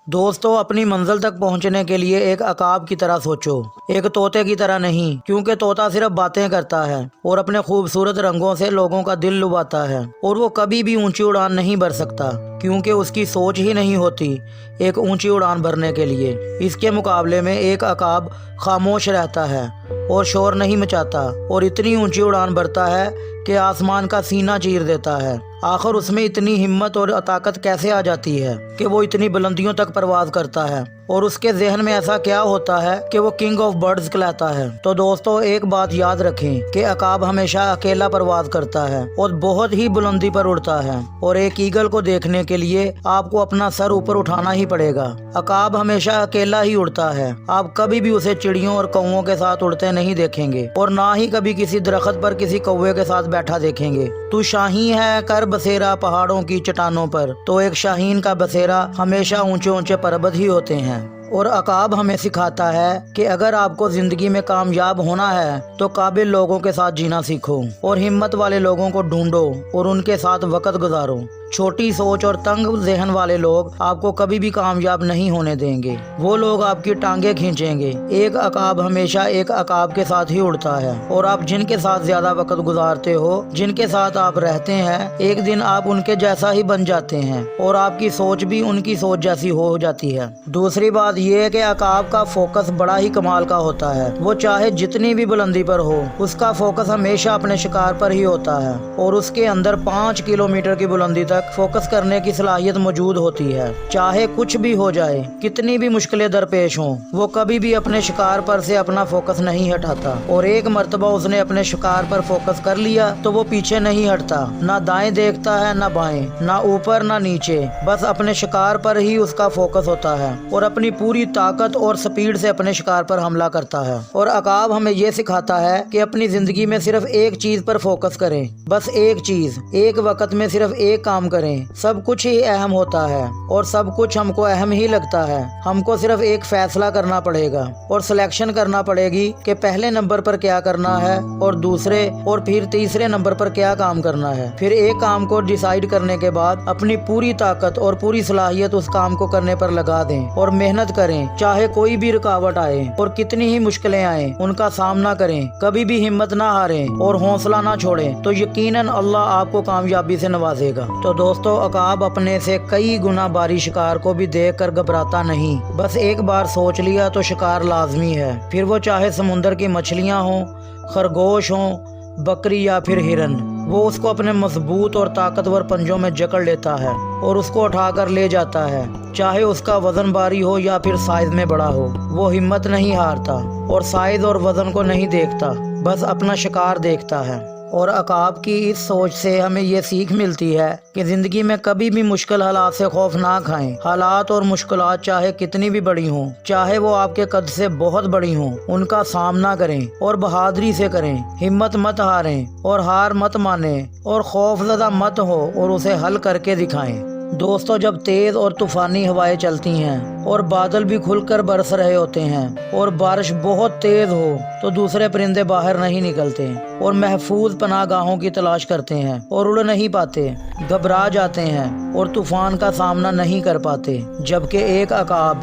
دوستو اپنی منزل تک پہنچنے کے لیے ایک عقاب کی طرح سوچو، ایک طوطے کی طرح نہیں، کیونکہ طوطا صرف باتیں کرتا ہے اور اپنے خوبصورت رنگوں سے لوگوں کا دل لبھاتا ہے، اور وہ کبھی بھی اونچی اڑان نہیں بھر سکتا کیونکہ اس کی سوچ ہی نہیں ہوتی ایک اونچی اڑان بھرنے کے لیے۔ اس کے مقابلے میں ایک عقاب خاموش رہتا ہے اور شور نہیں مچاتا اور اتنی اونچی اڑان بھرتا ہے کہ آسمان کا سینہ چیر دیتا ہے۔ آخر اس میں اتنی ہمت اور طاقت کیسے آ جاتی ہے کہ وہ اتنی بلندیوں تک پرواز کرتا ہے، اور اس کے ذہن میں ایسا کیا ہوتا ہے کہ وہ کنگ آف برڈز کہلاتا ہے؟ تو دوستو ایک بات یاد رکھیں کہ عقاب ہمیشہ اکیلا پرواز کرتا ہے اور بہت ہی بلندی پر اڑتا ہے، اور ایک ایگل کو دیکھنے کے لیے آپ کو اپنا سر اوپر اٹھانا ہی پڑے گا۔ عقاب ہمیشہ اکیلا ہی اڑتا ہے، آپ کبھی بھی اسے چڑیوں اور کووں کے ساتھ اڑتے نہیں دیکھیں گے، اور نہ ہی کبھی کسی درخت پر کسی کوے کے ساتھ بیٹھا دیکھیں گے۔ تو شاہین ہے کر بسیرا پہاڑوں کی چٹانوں پر، تو ایک شاہین کا بسیرا ہمیشہ اونچے اونچے پربت ہی ہوتے ہیں۔ اور عقاب ہمیں سکھاتا ہے کہ اگر آپ کو زندگی میں کامیاب ہونا ہے تو قابل لوگوں کے ساتھ جینا سیکھو، اور ہمت والے لوگوں کو ڈھونڈو اور ان کے ساتھ وقت گزارو۔ چھوٹی سوچ اور تنگ ذہن والے لوگ آپ کو کبھی بھی کامیاب نہیں ہونے دیں گے، وہ لوگ آپ کی ٹانگیں کھینچیں گے۔ ایک عقاب ہمیشہ ایک عقاب کے ساتھ ہی اڑتا ہے، اور آپ جن کے ساتھ زیادہ وقت گزارتے ہو، جن کے ساتھ آپ رہتے ہیں، ایک دن آپ ان کے جیسا ہی بن جاتے ہیں اور آپ کی سوچ بھی ان کی سوچ جیسی ہو جاتی ہے۔ دوسری بات یہ ہے کہ عقاب کا فوکس بڑا ہی کمال کا ہوتا ہے، وہ چاہے جتنی بھی بلندی پر ہو، اس کا فوکس ہمیشہ اپنے شکار پر ہی ہوتا ہے، اور اس کے اندر 5 کلومیٹر کی بلندی تک فوکس کرنے کی صلاحیت موجود ہوتی ہے۔ چاہے کچھ بھی ہو جائے، کتنی بھی مشکلیں درپیش ہوں، وہ کبھی بھی اپنے شکار پر سے اپنا فوکس نہیں ہٹاتا، اور ایک مرتبہ اس نے اپنے شکار پر فوکس کر لیا تو وہ پیچھے نہیں ہٹتا، نہ دائیں دیکھتا ہے نہ بائیں، نہ اوپر نہ نیچے، بس اپنے شکار پر ہی اس کا فوکس ہوتا ہے، اور اپنی پوری طاقت اور سپیڈ سے اپنے شکار پر حملہ کرتا ہے۔ اور عقاب ہمیں یہ سکھاتا ہے کہ اپنی زندگی میں صرف ایک چیز پر فوکس کریں، بس ایک چیز، ایک وقت میں صرف ایک کام کریں۔ سب کچھ ہی اہم ہوتا ہے اور سب کچھ ہم کو اہم ہی لگتا ہے، ہم کو صرف ایک فیصلہ کرنا پڑے گا اور سلیکشن کرنا پڑے گی کہ پہلے نمبر پر کیا کرنا ہے اور دوسرے اور پھر تیسرے نمبر پر کیا کام کرنا ہے۔ پھر ایک کام کو ڈیسائیڈ کرنے کے بعد اپنی پوری طاقت اور پوری صلاحیت اس کام کو کرنے پر لگا دیں اور محنت کریں، چاہے کوئی بھی رکاوٹ آئے اور کتنی ہی مشکلیں آئیں، ان کا سامنا کریں، کبھی بھی ہمت نہ ہاریں اور حوصلہ نہ چھوڑیں، تو یقیناً اللہ آپ کو کامیابی سے نوازے گا۔ تو دوستو عقاب اپنے سے کئی گنا باری شکار کو بھی دیکھ کر گھبراتا نہیں، بس ایک بار سوچ لیا تو شکار لازمی ہے، پھر وہ چاہے سمندر کی مچھلیاں ہوں، خرگوش ہوں، بکری یا پھر ہرن، وہ اس کو اپنے مضبوط اور طاقتور پنجوں میں جکڑ لیتا ہے اور اس کو اٹھا کر لے جاتا ہے، چاہے اس کا وزن بھاری ہو یا پھر سائز میں بڑا ہو۔ وہ ہمت نہیں ہارتا اور سائز اور وزن کو نہیں دیکھتا، بس اپنا شکار دیکھتا ہے۔ اور عقاب کی اس سوچ سے ہمیں یہ سیکھ ملتی ہے کہ زندگی میں کبھی بھی مشکل حالات سے خوف نہ کھائیں۔ حالات اور مشکلات چاہے کتنی بھی بڑی ہوں، چاہے وہ آپ کے قد سے بہت بڑی ہوں، ان کا سامنا کریں اور بہادری سے کریں، ہمت مت ہاریں اور ہار مت مانیں اور خوف زدہ مت ہو اور اسے حل کر کے دکھائیں۔ دوستو جب تیز اور طوفانی ہوائیں چلتی ہیں اور بادل بھی کھل کر برس رہے ہوتے ہیں اور بارش بہت تیز ہو، تو دوسرے پرندے باہر نہیں نکلتے اور محفوظ پناہ گاہوں کی تلاش کرتے ہیں اور اڑ نہیں پاتے، گھبرا جاتے ہیں اور طوفان کا سامنا نہیں کر پاتے، جبکہ ایک عقاب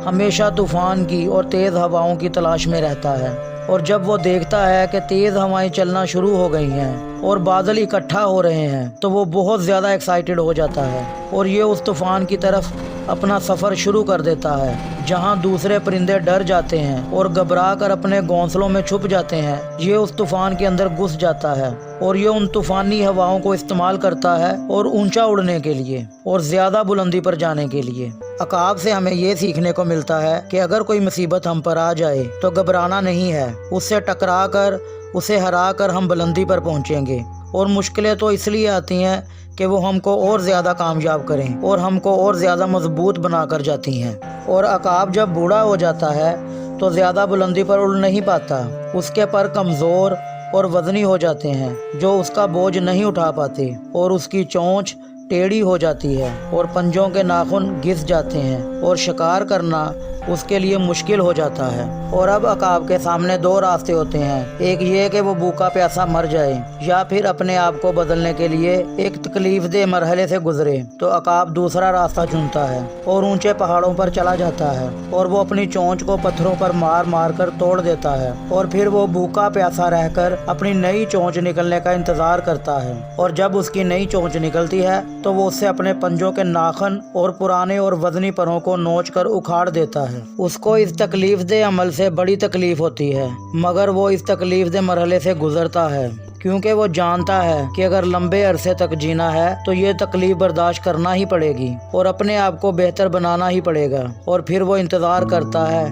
ہمیشہ طوفان کی اور تیز ہواؤں کی تلاش میں رہتا ہے، اور جب وہ دیکھتا ہے کہ تیز ہوائیں چلنا شروع ہو گئی ہیں اور بادل اکٹھا ہو رہے ہیں تو وہ بہت زیادہ ایکسائٹڈ ہو جاتا ہے اور یہ اس طوفان کی طرف اپنا سفر شروع کر دیتا ہے، جہاں دوسرے پرندے ڈر جاتے ہیں اور گھبرا کر اپنے گھونسلوں میں چھپ جاتے ہیں۔ یہ اس طوفان کے اندر گھس جاتا ہے اور یہ ان طوفانی ہواؤں کو استعمال کرتا ہے اور اونچا اڑنے کے لیے اور زیادہ بلندی پر جانے کے لیے۔ عقاب سے ہمیں یہ سیکھنے کو ملتا ہے کہ اگر کوئی مصیبت ہم پر آ جائے تو گھبرانا نہیں ہے، اس سے ٹکرا کر اسے ہرا کر ہم بلندی پر پہنچیں گے، اور مشکلیں تو اس لیے آتی ہیں کہ وہ ہم کو اور زیادہ کامیاب کریں اور ہم کو اور زیادہ مضبوط بنا کر جاتی ہیں۔ اور عقاب جب بوڑھا ہو جاتا ہے تو زیادہ بلندی پر اڑ نہیں پاتا، اس کے پر کمزور اور وزنی ہو جاتے ہیں جو اس کا بوجھ نہیں اٹھا پاتے، اور اس کی چونچ ٹیڑھی ہو جاتی ہے اور پنجوں کے ناخن گھس جاتے ہیں، اور شکار کرنا اس کے لیے مشکل ہو جاتا ہے۔ اور اب عقاب کے سامنے دو راستے ہوتے ہیں، ایک یہ کہ وہ بھوکا پیاسا مر جائے یا پھر اپنے آپ کو بدلنے کے لیے ایک تکلیف دہ مرحلے سے گزرے۔ تو عقاب دوسرا راستہ چنتا ہے اور اونچے پہاڑوں پر چلا جاتا ہے اور وہ اپنی چونچ کو پتھروں پر مار مار کر توڑ دیتا ہے، اور پھر وہ بھوکا پیاسا رہ کر اپنی نئی چونچ نکلنے کا انتظار کرتا ہے، اور جب اس کی نئی چونچ نکلتی ہے تو وہ اس سے اپنے پنجوں کے ناخن اور پرانے اور وزنی پروں کو نوچ کر اکھاڑ دیتا ہے۔ اس کو اس تکلیف دہ عمل سے بڑی تکلیف ہوتی ہے، مگر وہ اس تکلیف دہ مرحلے سے گزرتا ہے کیونکہ وہ جانتا ہے کہ اگر لمبے عرصے تک جینا ہے تو یہ تکلیف برداشت کرنا ہی پڑے گی اور اپنے آپ کو بہتر بنانا ہی پڑے گا۔ اور پھر وہ انتظار کرتا ہے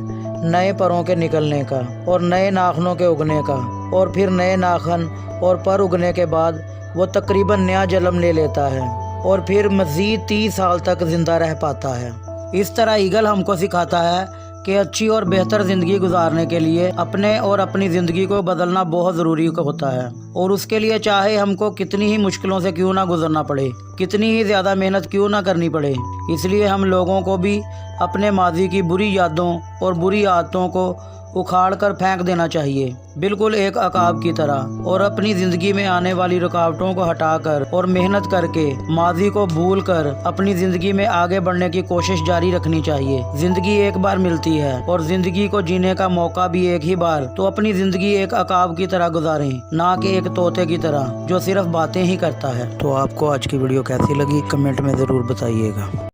نئے پروں کے نکلنے کا اور نئے ناخنوں کے اگنے کا، اور پھر نئے ناخن اور پر اگنے کے بعد وہ تقریباً نیا جنم لے لیتا ہے اور پھر مزید 30 سال تک زندہ رہ پاتا ہے۔ اس طرح ایگل ہم کو سکھاتا ہے کہ اچھی اور بہتر زندگی گزارنے کے لیے اپنے اور اپنی زندگی کو بدلنا بہت ضروری ہوتا ہے، اور اس کے لیے چاہے ہم کو کتنی ہی مشکلوں سے کیوں نہ گزرنا پڑے، کتنی ہی زیادہ محنت کیوں نہ کرنی پڑے۔ اس لیے ہم لوگوں کو بھی اپنے ماضی کی بری یادوں اور بری عادتوں کو اکھاڑ کر پھینک دینا چاہیے، بالکل ایک عقاب کی طرح، اور اپنی زندگی میں آنے والی رکاوٹوں کو ہٹا کر اور محنت کر کے ماضی کو بھول کر اپنی زندگی میں آگے بڑھنے کی کوشش جاری رکھنی چاہیے۔ زندگی ایک بار ملتی ہے اور زندگی کو جینے کا موقع بھی ایک ہی بار، تو اپنی زندگی ایک عقاب کی طرح گزاریں، نہ کہ ایک طوطے کی طرح جو صرف باتیں ہی کرتا ہے۔ تو آپ کو آج کی ویڈیو کیسی لگی کمنٹ میں ضرور بتائیے گا۔